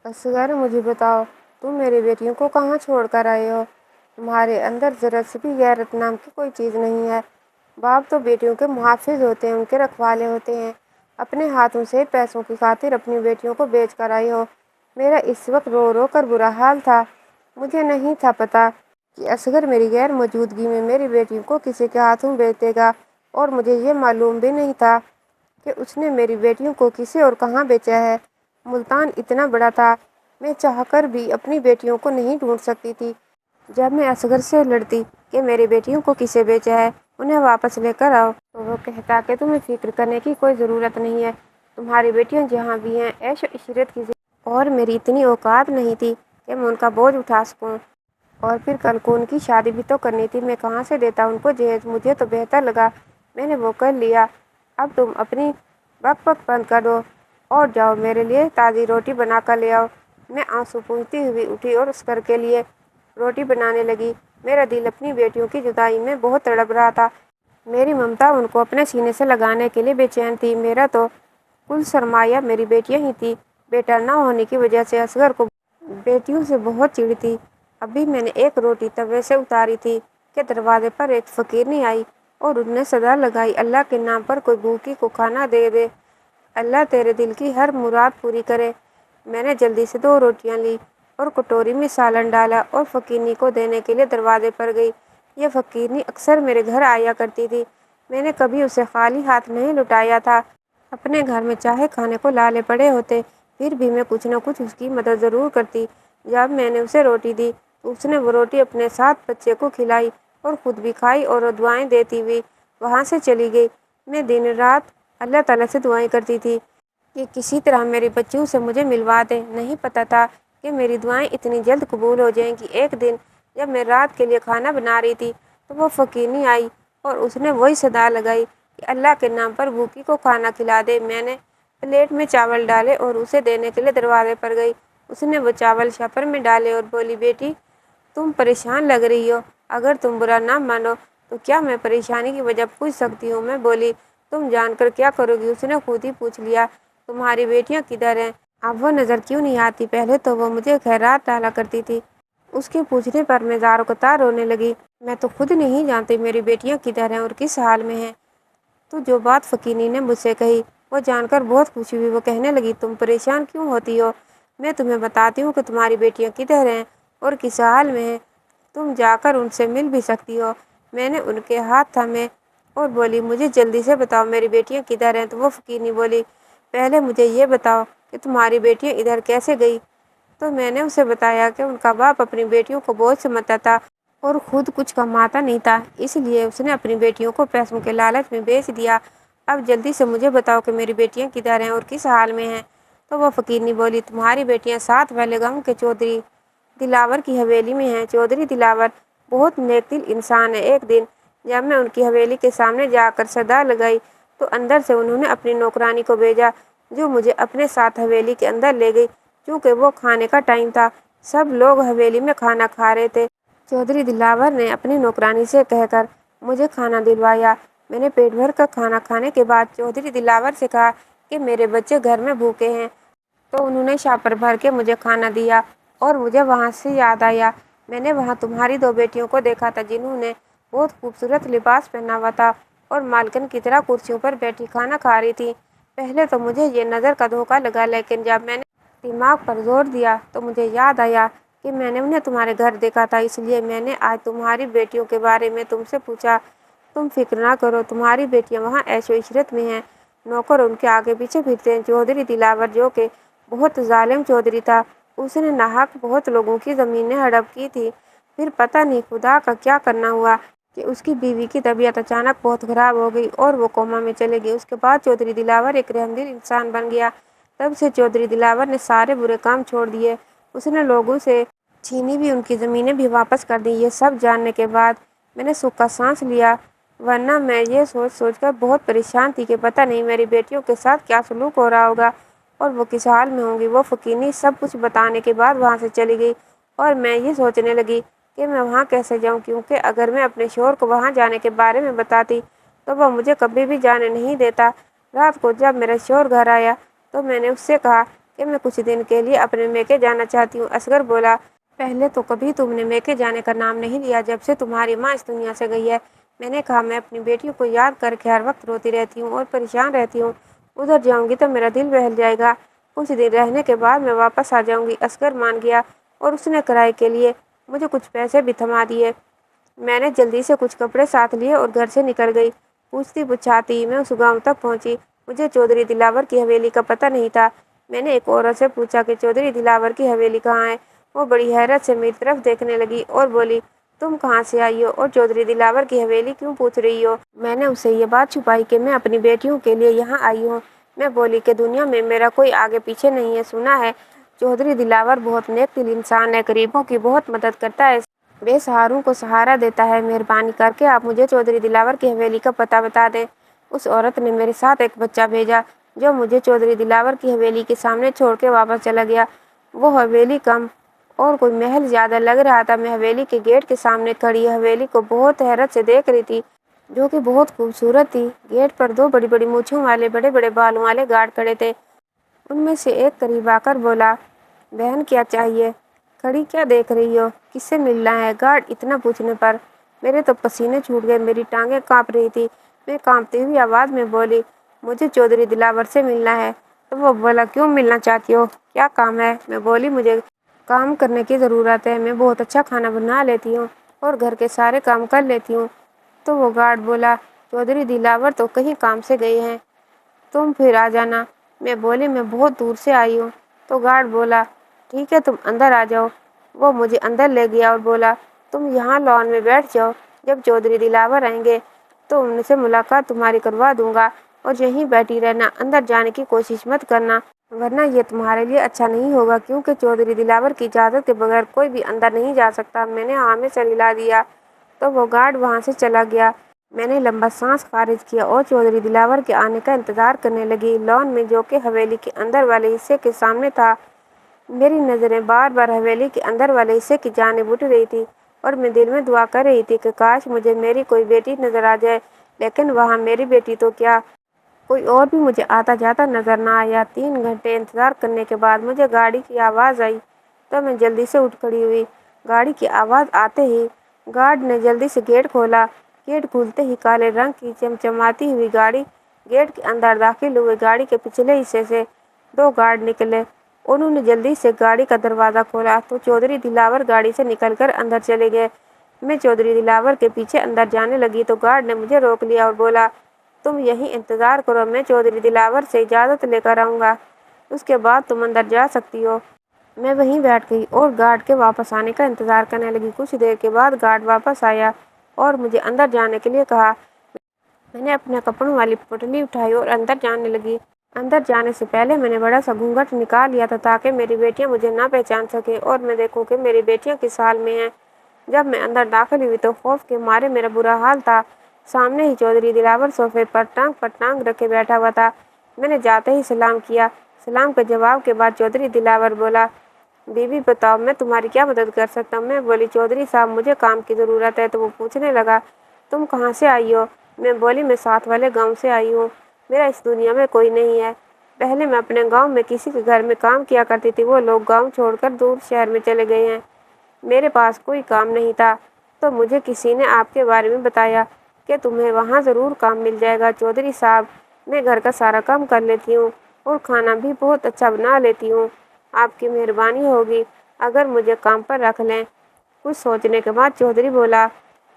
اصغر مجھے بتاؤ، تم میری بیٹیوں کو کہاں چھوڑ کر آئے ہو؟ تمہارے اندر ذرا سی بھی غیرت نام کی کوئی چیز نہیں ہے۔ باپ تو بیٹیوں کے محافظ ہوتے ہیں، ان کے رکھوالے ہوتے ہیں۔ اپنے ہاتھوں سے پیسوں کی خاطر اپنی بیٹیوں کو بیچ کر آئی ہو۔ میرا اس وقت رو رو کر برا حال تھا۔ مجھے نہیں تھا پتا کہ اصغر میری غیر موجودگی میں میری بیٹیوں کو کسی کے ہاتھوں بیچ دے گا، اور مجھے یہ معلوم بھی نہیں تھا کہ اس نے میری بیٹیوں کو کسے اور کہاں بیچا ہے۔ ملتان اتنا بڑا تھا، میں چاہ کر بھی اپنی بیٹیوں کو نہیں ڈھونڈ سکتی تھی۔ جب میں اصغر سے لڑتی کہ میری بیٹیوں کو کسے بیچا ہے، انہیں واپس لے کر آؤ، تو وہ کہتا کہ تمہیں فکر کرنے کی کوئی ضرورت نہیں ہے، تمہاری بیٹیاں جہاں بھی ہیں عیش و عشرت کی زندگی، اور میری اتنی اوقات نہیں تھی کہ میں ان کا بوجھ اٹھا سکوں۔ اور پھر کل کو ان کی شادی بھی تو کرنی تھی، میں کہاں سے دیتا ان کو جہیز؟ مجھے تو بہتر لگا، میں نے وہ کر لیا۔ اب تم اپنی بک بک بند کر دو اور جاؤ میرے لیے تازی روٹی بنا کر لے آؤ۔ میں آنسو پوچھتی ہوئی اٹھی اور اصغر کے لیے روٹی بنانے لگی۔ میرا دل اپنی بیٹیوں کی جدائی میں بہت تڑپ رہا تھا۔ میری ممتا ان کو اپنے سینے سے لگانے کے لیے بے چین تھی۔ میرا تو کل سرمایہ میری بیٹیاں ہی تھی۔ بیٹا نہ ہونے کی وجہ سے اصغر کو بیٹیوں سے بہت چڑ تھی۔ ابھی میں نے ایک روٹی توے سے اتاری تھی کہ دروازے پر ایک فقیرنی آئی اور اس نے صدا لگائی، اللہ کے نام پر کوئی بھوکی کو کھانا دے دے، اللہ تیرے دل کی ہر مراد پوری کرے۔ میں نے جلدی سے 2 روٹیاں لی اور کٹوری میں سالن ڈالا اور فقیرنی کو دینے کے لیے دروازے پر گئی۔ یہ فقیرنی اکثر میرے گھر آیا کرتی تھی، میں نے کبھی اسے خالی ہاتھ نہیں لوٹایا تھا۔ اپنے گھر میں چاہے کھانے کو لالے پڑے ہوتے، پھر بھی میں کچھ نہ کچھ اس کی مدد ضرور کرتی۔ جب میں نے اسے روٹی دی تو اس نے وہ روٹی اپنے ساتھ بچے کو کھلائی اور خود بھی کھائی اور دعائیں دیتی ہوئی وہاں سے چلی گئی۔ میں دن رات اللہ تعالیٰ سے دعائیں کرتی تھی کہ کسی طرح میرے بچوں سے مجھے ملوا دے۔ نہیں پتا تھا کہ میری دعائیں اتنی جلد قبول ہو جائیں گی۔ ایک دن جب میں رات کے لیے کھانا بنا رہی تھی تو وہ فقیرنی آئی اور اس نے وہی صدا لگائی کہ اللہ کے نام پر بھوکی کو کھانا کھلا دے۔ میں نے پلیٹ میں چاول ڈالے اور اسے دینے کے لیے دروازے پر گئی۔ اس نے وہ چاول شپر میں ڈالے اور بولی، بیٹی تم پریشان لگ رہی ہو، اگر تم برا نہ مانو تو کیا میں پریشانی کی وجہ پوچھ سکتی ہوں؟ میں بولی، تم جان کر کیا کرو گی؟ اس نے خود ہی پوچھ لیا، تمہاری بیٹیاں کدھر ہیں؟ اب وہ نظر کیوں نہیں آتی؟ پہلے تو وہ مجھے خیرات ڈالا کرتی تھی۔ اس کے پوچھنے پر میں زاروں قطار رونے لگی۔ میں تو خود نہیں جانتی میری بیٹیاں کدھر ہیں اور کس حال میں ہیں۔ تو جو بات فقیرنی نے مجھ سے کہی وہ جان کر بہت خوشی ہوئی۔ وہ کہنے لگی، تم پریشان کیوں ہوتی ہو؟ میں تمہیں بتاتی ہوں کہ تمہاری بیٹیاں کدھر ہیں اور کس حال میں ہیں، تم جا کر ان سے مل بھی سکتی ہو۔ میں نے ان کے ہاتھ تھامے اور بولی، مجھے جلدی سے بتاؤ میری بیٹیاں کدھر ہیں۔ تو وہ فقیرنی بولی، پہلے مجھے یہ بتاؤ کہ تمہاری بیٹیاں ادھر کیسے گئی؟ تو میں نے اسے بتایا کہ ان کا باپ اپنی بیٹیوں کو بوجھ سمجھتا تھا اور خود کچھ کماتا نہیں تھا، اس لیے اس نے اپنی بیٹیوں کو پیسوں کے لالچ میں بیچ دیا۔ اب جلدی سے مجھے بتاؤ کہ میری بیٹیاں کدھر ہیں اور کس حال میں ہیں۔ تو وہ فقیرنی بولی، تمہاری بیٹیاں 7 والے گاؤں کے چودھری دلاور کی حویلی میں ہیں۔ چودھری دلاور بہت نیک دل انسان ہے۔ ایک دن جب میں ان کی حویلی کے سامنے جا کر صدا لگائی تو اندر سے انہوں نے اپنی نوکرانی کو بھیجا جو مجھے اپنے ساتھ حویلی کے اندر لے گئی۔ چونکہ وہ کھانے کا ٹائم تھا، سب لوگ حویلی میں کھانا کھا رہے تھے۔ چودھری دلاور نے اپنی نوکرانی سے کہہ کر مجھے کھانا دلوایا۔ میں نے پیٹ بھر کر کھانا کھانے کے بعد چودھری دلاور سے کہا کہ میرے بچے گھر میں بھوکے ہیں، تو انہوں نے شاپر بھر کے مجھے کھانا دیا اور مجھے وہاں سے یاد آیا، میں نے وہاں تمہاری 2 بیٹیوں کو دیکھا تھا جنہوں نے بہت خوبصورت لباس پہنا ہوا تھا اور مالکن کی طرح کرسیوں پر بیٹھی کھانا کھا رہی تھی۔ پہلے تو مجھے یہ نظر کا دھوکہ لگا، لیکن جب میں نے دماغ پر زور دیا تو مجھے یاد آیا کہ میں نے انہیں تمہارے گھر دیکھا تھا، اس لیے میں نے آج تمہاری بیٹیوں کے بارے میں تم سے پوچھا۔ تم فکر نہ کرو، تمہاری بیٹیاں وہاں عیش و عشرت میں ہیں، نوکر ان کے آگے پیچھے پھرتے ہیں۔ چودھری دلاور جو کہ بہت ظالم چودھری تھا، اس نے ناحق بہت لوگوں کی زمینیں ہڑپ کی تھی۔ پھر پتہ نہیں خدا کا کیا کرنا ہوا کہ اس کی بیوی کی طبیعت اچانک بہت خراب ہو گئی اور وہ کوما میں چلے گئی۔ اس کے بعد چودھری دلاور ایک رحمدل انسان بن گیا۔ تب سے چودھری دلاور نے سارے برے کام چھوڑ دیے، اس نے لوگوں سے چھینی بھی ان کی زمینیں بھی واپس کر دیں۔ یہ سب جاننے کے بعد میں نے سکھ کا سانس لیا، ورنہ میں یہ سوچ سوچ کر بہت پریشان تھی کہ پتہ نہیں میری بیٹیوں کے ساتھ کیا سلوک ہو رہا ہوگا اور وہ کس حال میں ہوں گی۔ وہ فقیرنی سب کچھ بتانے کے بعد وہاں سے چلی گئی اور میں یہ سوچنے لگی کہ میں وہاں کیسے جاؤں، کیونکہ اگر میں اپنے شوہر کو وہاں جانے کے بارے میں بتاتی تو وہ مجھے کبھی بھی جانے نہیں دیتا۔ رات کو جب میرا شوہر گھر آیا تو میں نے اس سے کہا کہ میں کچھ دن کے لیے اپنے میکے جانا چاہتی ہوں۔ اصغر بولا، پہلے تو کبھی تم نے میکے جانے کا نام نہیں لیا جب سے تمہاری ماں اس دنیا سے گئی ہے۔ میں نے کہا، میں اپنی بیٹیوں کو یاد کر کے ہر وقت روتی رہتی ہوں اور پریشان رہتی ہوں۔ ادھر جاؤں گی تو میرا دل بہل جائے گا۔ کچھ دن رہنے کے بعد میں واپس آ جاؤں گی۔ اصغر مان گیا اور اس نے کرائے کے لیے مجھے کچھ پیسے بھی تھما دیے۔ میں نے جلدی سے کچھ کپڑے ساتھ لیے اور گھر سے نکل گئی۔ پوچھتی پچھاتی میں اس گاؤں تک پہنچی۔ مجھے چودھری دلاور کی حویلی کا پتہ نہیں تھا۔ میں نے ایک عورت سے پوچھا کہ چودھری دلاور کی حویلی کہاں ہے۔ وہ بڑی حیرت سے میری طرف دیکھنے لگی اور بولی، تم کہاں سے آئی ہو اور چودھری دلاور کی حویلی کیوں پوچھ رہی ہو؟ میں نے اسے یہ بات چھپائی کہ میں اپنی بیٹیوں کے لیے یہاں آئی ہوں۔ میں بولی کہ دنیا میں میرا کوئی آگے پیچھے نہیں ہے۔ سنا ہے چودھری دلاور بہت نیک دل انسان ہے، غریبوں کی بہت مدد کرتا ہے، بے سہاروں کو سہارا دیتا ہے۔ مہربانی کر کے آپ مجھے چودھری دلاور کی حویلی کا پتہ بتا دیں۔ اس عورت نے میرے ساتھ ایک بچہ بھیجا جو مجھے چودھری دلاور کی حویلی کے سامنے چھوڑ کے واپس چلا گیا۔ وہ حویلی کم اور کوئی محل زیادہ لگ رہا تھا۔ میں حویلی کے گیٹ کے سامنے کھڑی حویلی کو بہت حیرت سے دیکھ رہی تھی، جو کہ بہت خوبصورت تھی۔ گیٹ پر دو بڑی بڑی مونچھوں والے بڑے بڑے بالوں والے گارڈ کھڑے تھے۔ ان میں سے ایک قریب آ کر بولا، بہن کیا چاہیے؟ کھڑی کیا دیکھ رہی ہو؟ کس سے ملنا ہے؟ گارڈ اتنا پوچھنے پر میرے تو پسینے چھوٹ گئے، میری ٹانگیں کانپ رہی تھی۔ میں کانپتی ہوئی آواز میں بولی، مجھے چودھری دلاور سے ملنا ہے۔ تو وہ بولا، کیوں ملنا چاہتی ہو؟ کیا کام ہے؟ میں بولی، مجھے کام کرنے کی ضرورت ہے۔ میں بہت اچھا کھانا بنا لیتی ہوں اور گھر کے سارے کام کر لیتی ہوں۔ تو وہ گارڈ بولا، چودھری دلاور تو کہیں کام سے گئے ہیں، تم پھر آ جانا۔ میں بولی، میں بہت دور سے آئی ہوں۔ تو گارڈ بولا، ٹھیک ہے، تم اندر آ جاؤ۔ وہ مجھے اندر لے گیا اور بولا، تم یہاں لان میں بیٹھ جاؤ، جب چودھری دلاور آئیں گے تو ان سے ملاقات تمہاری کروا دوں گا، اور یہیں بیٹھی رہنا، اندر جانے کی کوشش مت کرنا، ورنہ یہ تمہارے لیے اچھا نہیں ہوگا، کیونکہ چودھری دلاور کی اجازت کے بغیر کوئی بھی اندر نہیں جا سکتا۔ میں نے ہاں میں سر ہلا دیا۔ تو وہ گارڈ وہاں سے چلا گیا۔ میں نے لمبا سانس خارج کیا اور چودھری دلاور کے آنے کا انتظار کرنے لگی۔ لان میں، جو کہ حویلی کے اندر والے حصے کے سامنے تھا، میری نظریں بار بار حویلی کے اندر والے حصے کی جانب اٹھ رہی تھی اور میں دل میں دعا کر رہی تھی کہ کاش مجھے میری کوئی بیٹی نظر آ جائے، لیکن وہاں میری بیٹی تو کیا، کوئی اور بھی مجھے آتا جاتا نظر نہ آیا۔ 3 گھنٹے انتظار کرنے کے بعد مجھے گاڑی کی آواز آئی تو میں جلدی سے اٹھ کھڑی ہوئی۔ گاڑی کی آواز آتے ہی گارڈ نے جلدی سے گیٹ کھولا۔ گیٹ کھلتے ہی کالے رنگ کی چمچماتی ہوئی گاڑی گیٹ کے اندر داخل ہوئی۔ گاڑی کے پچھلے حصے سے 2 گارڈ نکلے۔ انہوں نے جلدی سے گاڑی کا دروازہ کھولا تو چودھری دلاور گاڑی سے نکل کر اندر چلے گئے۔ میں چودھری دلاور کے پیچھے اندر جانے لگی تو گارڈ نے مجھے روک لیا اور بولا، تم یہیں انتظار کرو، میں چودھری دلاور سے اجازت لے کر آؤں گا، اس کے بعد تم اندر جا سکتی ہو۔ میں وہیں بیٹھ گئی اور گارڈ کے واپس آنے کا انتظار کرنے لگی۔ کچھ دیر کے بعد گارڈ واپس آیا اور مجھے اندر جانے کے لیے کہا۔ میں نے اپنے کپڑوں والی پوٹلی اٹھائی اور اندر جانے لگی۔ اندر جانے سے پہلے میں نے بڑا سا گھونگھٹ نکال لیا تھا تاکہ میری بیٹیاں مجھے نہ پہچان سکیں اور میں دیکھوں کہ میری بیٹیاں کس حال میں ہیں۔ جب میں اندر داخل ہوئی تو خوف کے مارے میرا برا حال تھا۔ سامنے ہی چودھری دلاور صوفے پر ٹانگ رکھے بیٹھا ہوا تھا۔ میں نے جاتے ہی سلام کیا۔ سلام کے جواب کے بعد چودھری دلاور بولا، بی بی بتاؤ، میں تمہاری کیا مدد کر سکتا ہوں؟ میں بولی، چودھری صاحب مجھے کام کی ضرورت ہے۔ تو وہ پوچھنے لگا، تم کہاں سے آئی ہو؟ میں بولی، میں ساتھ والے گاؤں سے آئی ہوں، میرا اس دنیا میں کوئی نہیں ہے۔ پہلے میں اپنے گاؤں میں کسی کے گھر میں کام کیا کرتی تھی، وہ لوگ گاؤں چھوڑ کر دور شہر میں چلے گئے ہیں، میرے پاس کوئی کام نہیں تھا، تو مجھے کسی نے آپ کے بارے میں بتایا کہ تمہیں وہاں ضرور کام مل جائے گا۔ چودھری صاحب، میں گھر کا سارا کام کر لیتی ہوں اور کھانا بھی بہت اچھا بنا لیتی ہوں، آپ کی مہربانی ہوگی اگر مجھے کام پر رکھ لیں۔ کچھ سوچنے کے بعد چودھری بولا،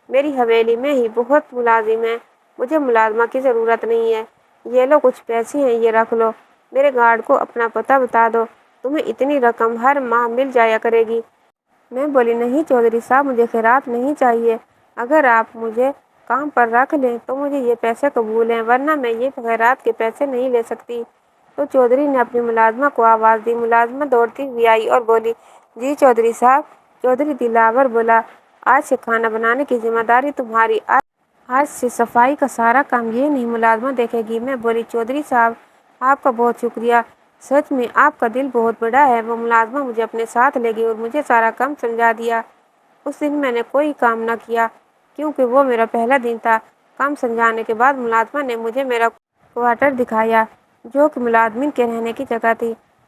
میری حویلی میں ہی بہت ملازم ہیں، مجھے ملازمہ کی ضرورت نہیں ہے، یہ لو کچھ پیسے ہیں، یہ رکھ لو، میرے گارڈ کو اپنا پتہ بتا دو، تمہیں اتنی رقم ہر ماہ مل جایا کرے گی۔ میں بولی، نہیں چودھری صاحب، مجھے خیرات نہیں چاہیے، اگر آپ مجھے کام پر رکھ لیں تو مجھے یہ پیسے قبول ہیں، ورنہ میں یہ خیرات کے پیسے نہیں لے سکتی۔ تو چودھری نے اپنی ملازمہ کو آواز دی۔ ملازمہ دوڑتی ہوئی آئی اور بولی، جی چودھری صاحب۔ چودھری دلاور بولا، آج سے کھانا بنانے کی ذمہ داری تمہاری، آج سے صفائی کا سارا کام یہ نہیں ملازمہ دیکھے گی۔ میں بولی، چودھری صاحب آپ کا بہت شکریہ، سچ میں آپ کا دل بہت بڑا ہے۔ وہ ملازمہ مجھے اپنے ساتھ لے گئی اور مجھے سارا کام سمجھا دیا۔ اس دن میں نے کوئی کام نہ کیا کیونکہ وہ میرا پہلا دن تھا۔ کام سمجھانے کے بعد ملازمہ نے مجھے میرا کوارٹر دکھایا، جو کہ ملازمین کے رہنے کی جگہ تھی۔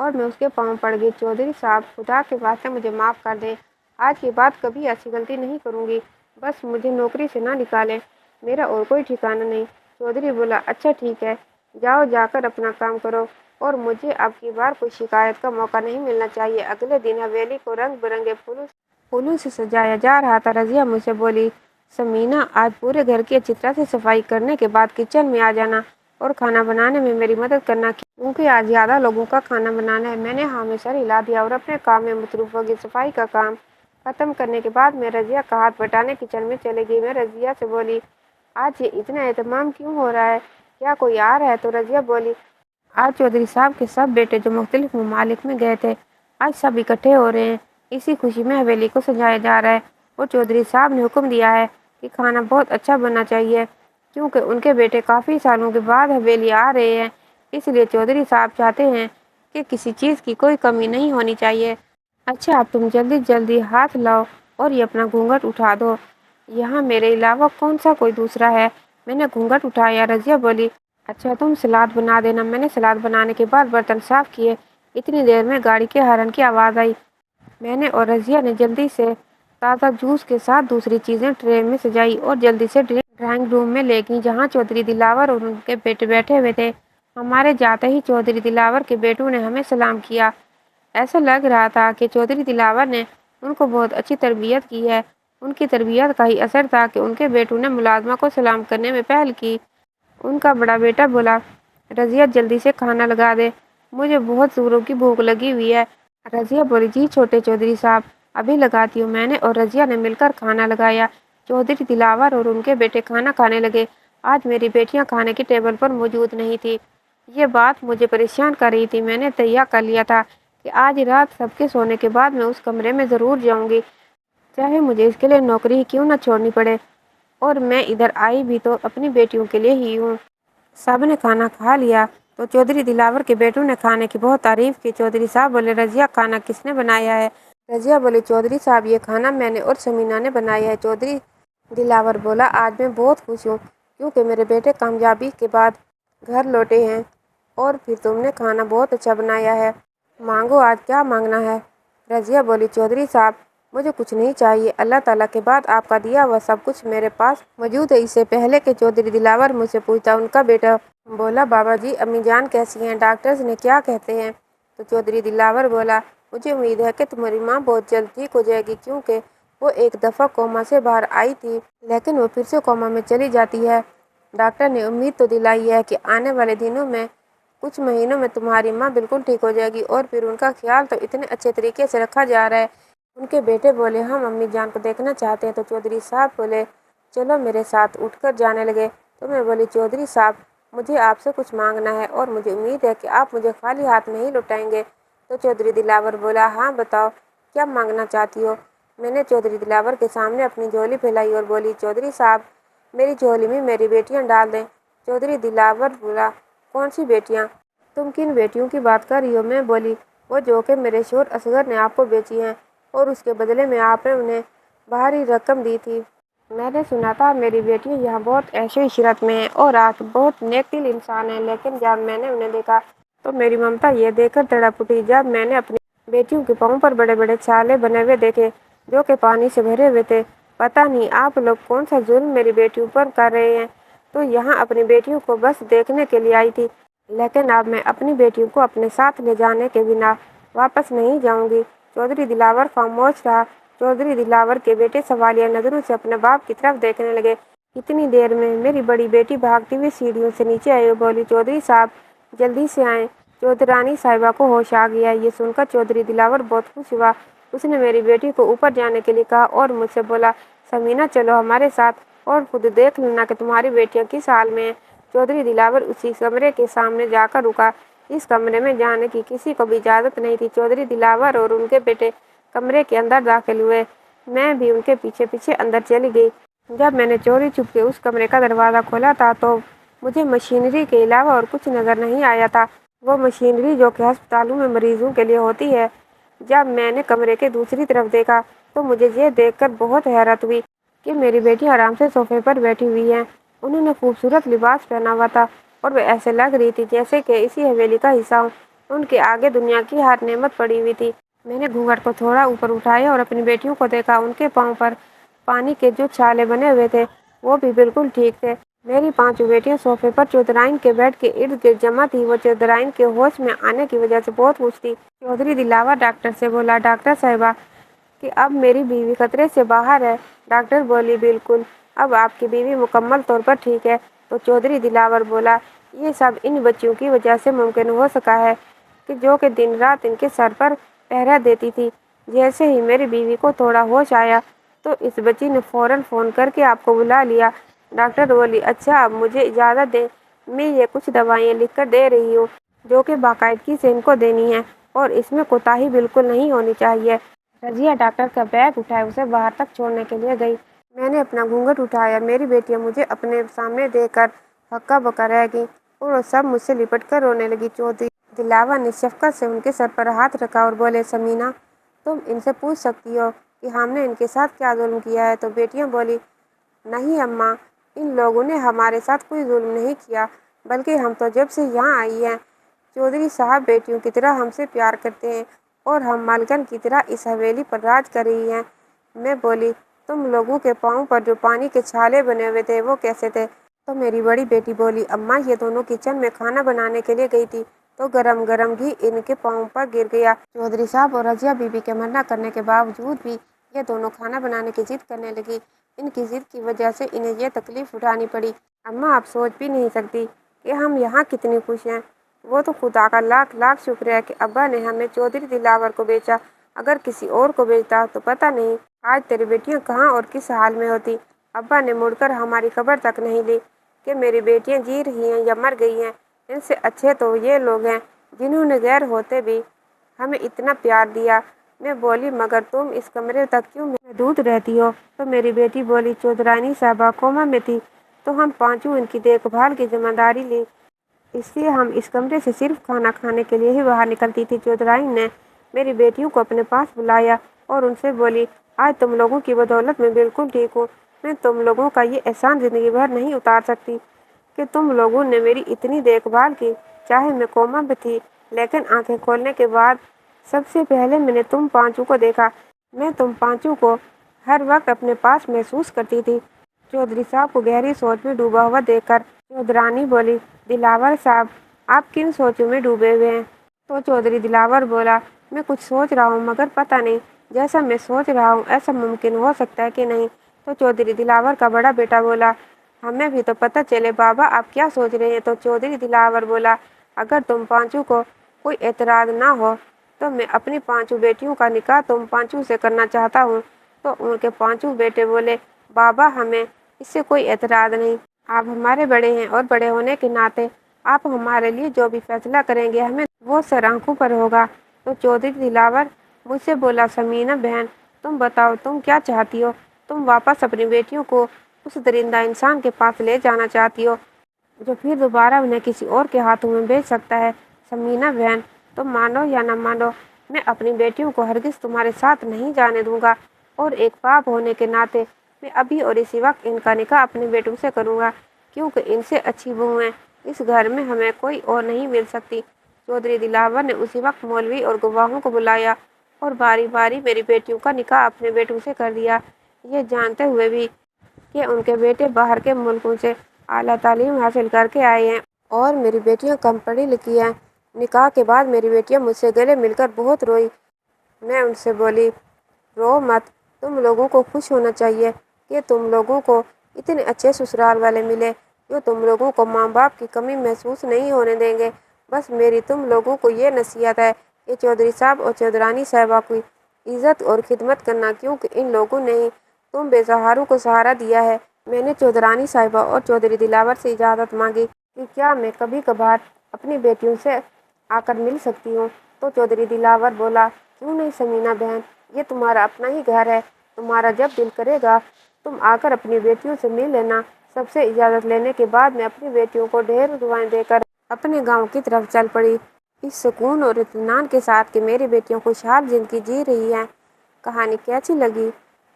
اور میں اس کے پاؤں پڑ گئی۔ چودھری صاحب، خدا کے واسطے مجھے معاف کر دیں، آج کے بعد کبھی ایسی غلطی نہیں کروں گی، بس مجھے نوکری سے نہ نکالیں، میرا اور کوئی ٹھکانہ نہیں۔ چودھری بولا، اچھا ٹھیک ہے، جاؤ، جا کر اپنا کام کرو، اور مجھے اب کی بار کوئی شکایت کا موقع نہیں ملنا چاہیے۔ اگلے دن حویلی کو رنگ برنگے پھولوں سے سجایا جا رہا تھا۔ رضیہ مجھ سے بولی، سمینا، آج پورے گھر کی اچھی طرح سے صفائی کرنے کے بعد کچن میں آ جانا اور کھانا بنانے میں میری مدد کرنا، کیونکہ آج زیادہ لوگوں کا کھانا بنانا ہے۔ میں نے ہاں میں سر ہلا دیا اور اپنے کام میں مصروف ہو گئی۔ صفائی کا کام ختم کرنے کے بعد میں رضیہ کا ہاتھ بٹانے کچن میں چلی گئی۔ میں رضیہ سے بولی، آج یہ اتنا اہتمام کیوں ہو رہا ہے؟ کیا کوئی آ رہا ہے؟ تو رضیہ بولی، آج چودھری صاحب کے سب بیٹے جو مختلف ممالک میں گئے تھے، آج سب اکٹھے ہو رہے ہیں، اسی خوشی میں حویلی کو سجایا جا رہا ہے، اور چودھری صاحب نے حکم دیا ہے کہ کھانا بہت اچھا بننا چاہیے، کیونکہ ان کے بیٹے کافی سالوں کے بعد حویلی آ رہے ہیں، اس لیے چودھری صاحب چاہتے ہیں کہ کسی چیز کی کوئی کمی نہیں ہونی چاہیے۔ اچھا، اب تم جلدی جلدی ہاتھ لاؤ اور یہ اپنا گھونگھٹ اٹھا دو، یہاں میرے علاوہ کون سا کوئی دوسرا ہے؟ میں نے گھونگھٹ اٹھایا۔ رضیہ بولی، اچھا، تم سلاد بنا دینا۔ میں نے سلاد بنانے کے بعد برتن صاف کیے، اتنی دیر میں گاڑی کے ہارن کی آواز آئی۔ میں نے اور رضیہ نے جلدی سے تازہ جوس کے ساتھ دوسری چیزیں ٹرے میں سجائی اور جلدی سے ڈرائنگ روم میں لے گئی، جہاں چودھری دلاور اور ان کے بیٹے بیٹھے ہوئے تھے۔ ہمارے جاتے ہی چودھری دلاور کے بیٹوں نے ہمیں سلام کیا۔ ایسا لگ رہا تھا کہ چودھری دلاور نے ان کو بہت اچھی تربیت کی ہے۔ ان کی تربیت کا ہی اثر تھا کہ ان کے بیٹوں نے ملازمہ کو سلام کرنے میں پہل کی۔ ان کا بڑا بیٹا بولا، رضیہ جلدی سے کھانا لگا دے، مجھے بہت زوروں کی بھوک لگی ہوئی ہے۔ رضیہ بولی، جی چھوٹے چودھری صاحب، ابھی لگاتی ہوں۔ میں نے اور رضیہ نے مل کر کھانا لگایا۔ چودھری دلاور اور ان کے بیٹے کھانا کھانے لگے۔ آج میری بیٹیاں کھانے کی ٹیبل پر موجود نہیں تھی، یہ بات مجھے پریشان کر رہی تھی۔ میں نے طے کر لیا تھا کہ آج رات سب کے سونے کے بعد میں اس کمرے میں ضرور جاؤں گی، چاہے مجھے اس کے لیے نوکری ہی کیوں نہ چھوڑنی پڑے، اور میں ادھر آئی بھی تو اپنی بیٹیوں کے لیے ہی ہوں۔ سب نے کھانا کھا لیا تو چودھری دلاور کے بیٹوں نے کھانے کی بہت تعریف کی۔ چودھری صاحب بولے، رضیہ، کھانا کس نے بنایا ہے؟ رضیہ بولی، چودھری صاحب، یہ کھانا میں نے اور سمینا نے بنایا ہے۔ چودھری دلاور بولا، آج میں بہت خوش ہوں، کیونکہ میرے بیٹے کامیابی کے بعد گھر لوٹے ہیں، اور پھر تم نے کھانا بہت اچھا بنایا ہے، مانگو، آج کیا مانگنا ہے؟ رضیہ بولی، چودھری صاحب، مجھے کچھ نہیں چاہیے، اللہ تعالیٰ کے بعد آپ کا دیا ہوا سب کچھ میرے پاس موجود ہے۔ اس سے پہلے کہ چودھری دلاور مجھ سے پوچھتا، ان کا بیٹا بولا، بابا جی، امی جان کیسی ہیں؟ ڈاکٹرز نے کیا کہتے ہیں؟ تو چودھری دلاور بولا، مجھے امید ہے کہ تمہاری ماں بہت جلد ٹھیک ہو جائے گی، کیونکہ وہ ایک دفعہ کوما سے باہر آئی تھی، لیکن وہ پھر سے کوما میں چلی جاتی ہے۔ ڈاکٹر نے امید تو دلائی ہے کہ آنے والے دنوں میں، کچھ مہینوں میں تمہاری ماں بالکل ٹھیک ہو جائے گی، اور پھر ان کا خیال تو اتنے اچھے طریقے سے رکھا جا رہا ہے۔ ان کے بیٹے بولے، ہم امی جان کو دیکھنا چاہتے ہیں۔ تو چودھری صاحب بولے، چلو میرے ساتھ، اٹھ کر جانے لگے۔ تو میں بولی، چودھری صاحب، مجھے آپ سے کچھ مانگنا ہے، اور مجھے امید ہے کہ آپ مجھے خالی ہاتھ نہیں لوٹائیں گے۔ تو چودھری دلاور بولا، ہاں بتاؤ، کیا مانگنا چاہتی ہو؟ میں نے چودھری دلاور کے سامنے اپنی جھولی پھیلائی اور بولی، چودھری صاحب، میری جھولی میں میری بیٹیاں ڈال دیں۔ چودھری دلاور بولا، کون سی بیٹیاں؟ تم کن بیٹیوں کی بات کر رہی ہو؟ میں بولی، وہ جو کہ میرے شوہر اصغر نے آپ کو بیچی ہیں، اور اس کے بدلے میں آپ نے انہیں بھاری رقم دی تھی۔ میں نے سنا تھا میری بیٹیاں یہاں بہت عیش و عشرت میں ہیں، اور آپ بہت نیک دل انسان ہیں، لیکن جب میں نے انہیں دیکھا تو میری ممتا یہ دیکھ کر تڑپ اٹھی۔ جب میں نے اپنی بیٹیوں کے پاؤں پر بڑے بڑے چھالے بنے ہوئے دیکھے، جو کہ پانی سے بھرے ہوئے تھے، پتہ نہیں آپ لوگ کون سا ظلم میری بیٹیوں پر کر رہے ہیں، تو یہاں اپنی بیٹیوں کو بس دیکھنے کے لیے آئی تھی، لیکن اب میں اپنی بیٹیوں کو اپنے ساتھ لے جانے کے بنا واپس نہیں جاؤں گی۔ چودھری دلاور خاموش رہا۔ چودھری دلاور کے بیٹے سوالیہ نظروں سے اپنے باپ کی طرف دیکھنے لگے۔ اتنی دیر میں میری بڑی بیٹی بھاگتی ہوئی سیڑھیوں سے نیچے آئی اور بولی، چودھری صاحب، جلدی سے آئیں، چودھرانی صاحبہ کو ہوش آ گیا ہے۔ یہ سن کر چودھری دلاور بہت خوش ہوا۔ اس نے میری بیٹی کو اوپر جانے کے لیے کہا اور مجھ سے بولا، سمینا، چلو ہمارے ساتھ اور خود دیکھ لینا کہ تمہاری بیٹیاں کس حال میں ہیں۔ چودھری دلاور اسی کمرے کے سامنے جا کر رکا۔ اس کمرے میں جانے کی کسی کو بھی اجازت نہیں تھی۔ چودھری دلاور اور ان کے بیٹے کمرے کے اندر داخل ہوئے، میں بھی ان کے پیچھے پیچھے اندر چلی گئی۔ جب میں نے چوری چھپکے اس کمرے کا دروازہ کھولا تھا تو مجھے مشینری کے علاوہ اور کچھ نظر نہیں آیا تھا، وہ مشینری جو کہ ہسپتالوں میں مریضوں کے لیے ہوتی ہے۔ جب میں نے کمرے کے دوسری طرف دیکھا تو مجھے یہ دیکھ کر بہت حیرت ہوئی کہ میری بیٹی آرام سے صوفے پر بیٹھی ہوئی ہیں۔ انہوں نے خوبصورت لباس پہنا ہوا تھا، اور وہ ایسے لگ رہی تھی جیسے کہ اسی حویلی کا حصہ ہوں۔ ان کے آگے دنیا کی ہر نعمت پڑی ہوئی تھی۔ میں نے گھونگھٹ کو تھوڑا اوپر اٹھایا اور اپنی بیٹیوں کو دیکھا۔ ان کے پاؤں پر پانی کے جو چھالے بنے ہوئے تھے وہ بھی بالکل ٹھیک تھے۔ میری پانچوں بیٹیاں صوفے پر چودرائن کے بیڈ کے ارد گرد جمع تھی۔ وہ چودرائن کے ہوش میں آنے کی وجہ سے بہت خوش تھی۔ چودھری دلاور ڈاکٹر سے بولا، ڈاکٹر صاحبہ کہ اب میری بیوی خطرے سے باہر ہے؟ ڈاکٹر بولی، بالکل، اب آپ کی بیوی مکمل طور پر ٹھیک ہے۔ تو چودھری دلاور بولا، یہ سب ان بچیوں کی وجہ سے ممکن ہو سکا ہے کہ جو کہ دن رات ان کے سر پر پہرا دیتی تھی۔ جیسے ہی میری بیوی کو تھوڑا ہوش آیا تو اس بچی نے فوراً فون کر کے آپ کو بلا لیا۔ ڈاکٹر بولی، اچھا، اب مجھے اجازت دیں، میں یہ کچھ دوائیں لکھ کر دے رہی ہوں جو کہ باقاعدگی سے ان کو دینی ہے اور اس میں کوتاہی بالکل نہیں ہونی چاہیے۔ رضیہ ڈاکٹر کا بیگ اٹھائے اسے باہر تک چھوڑنے کے لیے گئی۔ میں نے اپنا گھونگھٹ اٹھایا۔ میری بیٹیاں مجھے اپنے سامنے دیکھ کر ہکا بکا رہ گئیں اور وہ سب مجھ سے لپٹ کر رونے لگی۔ چودھری دلاور نے شفقت سے ان کے سر پر ہاتھ رکھا اور بولے، ثمینہ، تم ان سے پوچھ سکتی ہو کہ ہم نے ان کے ساتھ کیا ظلم کیا ہے؟ تو بیٹیاں بولی، نہیں اماں، ان لوگوں نے ہمارے ساتھ کوئی ظلم نہیں کیا، بلکہ ہم تو جب سے یہاں آئی ہیں چودھری صاحب بیٹیوں کی طرح ہم سے پیار کرتے ہیں اور ہم مالکن کی طرح اس حویلی پر راج کر رہی ہیں۔ میں بولی، تم لوگوں کے پاؤں پر جو پانی کے چھالے بنے ہوئے تھے وہ کیسے تھے؟ تو میری بڑی بیٹی بولی، اماں، یہ دونوں کچن میں کھانا بنانے کے لیے گئی تھی تو گرم گرم گھی ان کے پاؤں پر گر گیا۔ چودھری صاحب اور رضیہ بی بی کے منع کرنے کے باوجود بھی یہ دونوں کھانا بنانے کی ضد کرنے لگی۔ ان کی ضد کی وجہ سے انہیں یہ تکلیف اٹھانی پڑی۔ اماں، آپ سوچ بھی نہیں سکتی کہ ہم یہاں کتنی خوش ہیں۔ وہ تو خدا کا لاکھ لاکھ شکر ہے کہ ابا نے ہمیں چودھری دلاور کو بیچا، اگر کسی اور کو بیچتا تو پتہ نہیں آج تیری بیٹیاں کہاں اور کس حال میں ہوتی۔ ابا نے مڑ کر ہماری خبر تک نہیں لی کہ میری بیٹیاں جی رہی ہیں یا مر گئی ہیں۔ ان سے اچھے تو یہ لوگ ہیں جنہوں نے غیر ہوتے بھی ہمیں اتنا پیار دیا۔ میں بولی، مگر تم اس کمرے تک کیوں محدود رہتی ہو؟ تو میری بیٹی بولی، چودرائنی صاحبہ کوما میں تھی تو ہم پانچوں ان کی دیکھ بھال کی ذمہ داری لی، اس لیے ہم اس کمرے سے صرف کھانا کھانے کے لیے ہی باہر نکلتی تھی۔ چودرائن نے میری بیٹیوں کو اپنے پاس بلایا اور ان سے بولی، آج تم لوگوں کی بدولت میں بالکل ٹھیک ہوں۔ میں تم لوگوں کا یہ احسان زندگی بھر نہیں اتار سکتی کہ تم لوگوں نے میری اتنی دیکھ بھال کی۔ چاہے میں کوما میں تھی لیکن آنکھیں کھولنے کے بعد سب سے پہلے میں نے تم پانچوں کو دیکھا۔ میں تم پانچوں کو ہر وقت اپنے پاس محسوس کرتی تھی۔ چودھری صاحب کو گہری سوچ میں ڈوبا ہوا دیکھ کر چودرانی بولی، دلاور صاحب، آپ کن سوچوں میں ڈوبے ہوئے ہیں؟ تو چودھری دلاور بولا، میں کچھ سوچ رہا ہوں مگر پتہ نہیں جیسا میں سوچ رہا ہوں ایسا ممکن ہو سکتا ہے کہ نہیں۔ تو چودھری دلاور کا بڑا بیٹا بولا، ہمیں بھی تو پتہ چلے بابا آپ کیا سوچ رہے ہیں۔ تو چودھری دلاور بولا، اگر تم پانچوں کو کوئی اعتراض نہ ہو تو میں اپنی پانچوں بیٹیوں کا نکاح تم پانچوں سے کرنا چاہتا ہوں۔ تو ان کے پانچوں بیٹے بولے، بابا ہمیں اس سے کوئی اعتراض نہیں، آپ ہمارے بڑے ہیں اور بڑے ہونے کے ناطے آپ ہمارے لیے جو بھی فیصلہ کریں گے ہمیں وہ سر آنکھوں پر ہوگا۔ تو چودھری دلاور مجھ سے بولا، ثمینہ بہن، تم بتاؤ تم کیا چاہتی ہو؟ تم واپس اپنی بیٹیوں کو اس درندہ انسان کے پاس لے جانا چاہتی ہو جو پھر دوبارہ انہیں کسی اور کے ہاتھوں میں بیچ سکتا ہے؟ ثمینہ بہن، تم مانو یا نہ مانو، میں اپنی بیٹیوں کو ہرگز تمہارے ساتھ نہیں جانے دوں گا اور ایک باپ ہونے کے ناطے میں ابھی اور اسی وقت ان کا نکاح اپنے بیٹوں سے کروں گا، کیونکہ ان سے اچھی بہویں اس گھر میں ہمیں کوئی اور نہیں مل سکتی۔ چودھری دلاور نے اسی وقت مولوی اور گواہوں کو بلایا اور باری باری میری بیٹیوں کا نکاح اپنے بیٹوں سے کر دیا، یہ جانتے ہوئے بھی کہ ان کے بیٹے باہر کے ملکوں سے اعلیٰ تعلیم حاصل کر کے آئے ہیں اور میری بیٹیاں کم پڑھی لکھی ہیں۔ نکاح کے بعد میری بیٹیاں مجھ سے گلے مل کر بہت روئی۔ میں ان سے بولی، رو مت، تم لوگوں کو خوش ہونا چاہیے کہ تم لوگوں کو اتنے اچھے سسرال والے ملے جو تم لوگوں کو ماں باپ کی کمی محسوس نہیں ہونے دیں گے۔ بس میری تم لوگوں کو یہ نصیحت ہے کہ چودھری صاحب اور چودرانی صاحبہ کی عزت اور خدمت کرنا، کیونکہ ان لوگوں نے ہی تم بے سہاروں کو سہارا دیا ہے۔ میں نے چودرانی صاحبہ اور چودھری دلاور سے اجازت مانگی کہ کیا میں کبھی کبھار اپنی بیٹیوں سے آ کر مل سکتی ہوں؟ تو چودھری دلاور بولا، کیوں نہیں ثمینہ بہن، یہ تمہارا اپنا ہی گھر ہے، تمہارا جب دل کرے گا تم آ کر اپنی بیٹیوں سے مل لینا۔ سب سے اجازت لینے کے بعد میں اپنی بیٹیوں کو ڈھیر دعائیں دے کر اپنے گاؤں کی طرف چل پڑی، اس سکون اور اطمینان کے ساتھ کہ میری بیٹیاں خوشحال زندگی جی رہی ہیں۔ کہانی کیسی لگی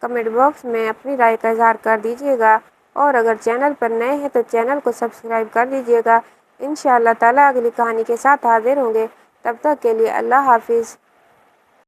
کمنٹ باکس میں اپنی رائے کا اظہار کر دیجیے گا اور اگر چینل پر نئے ہیں تو چینل کو سبسکرائب کر لیجیے گا۔ انشاءاللہ تعالیٰ اگلی کہانی کے ساتھ حاضر ہوں گے۔ تب تک کے لیے اللہ حافظ۔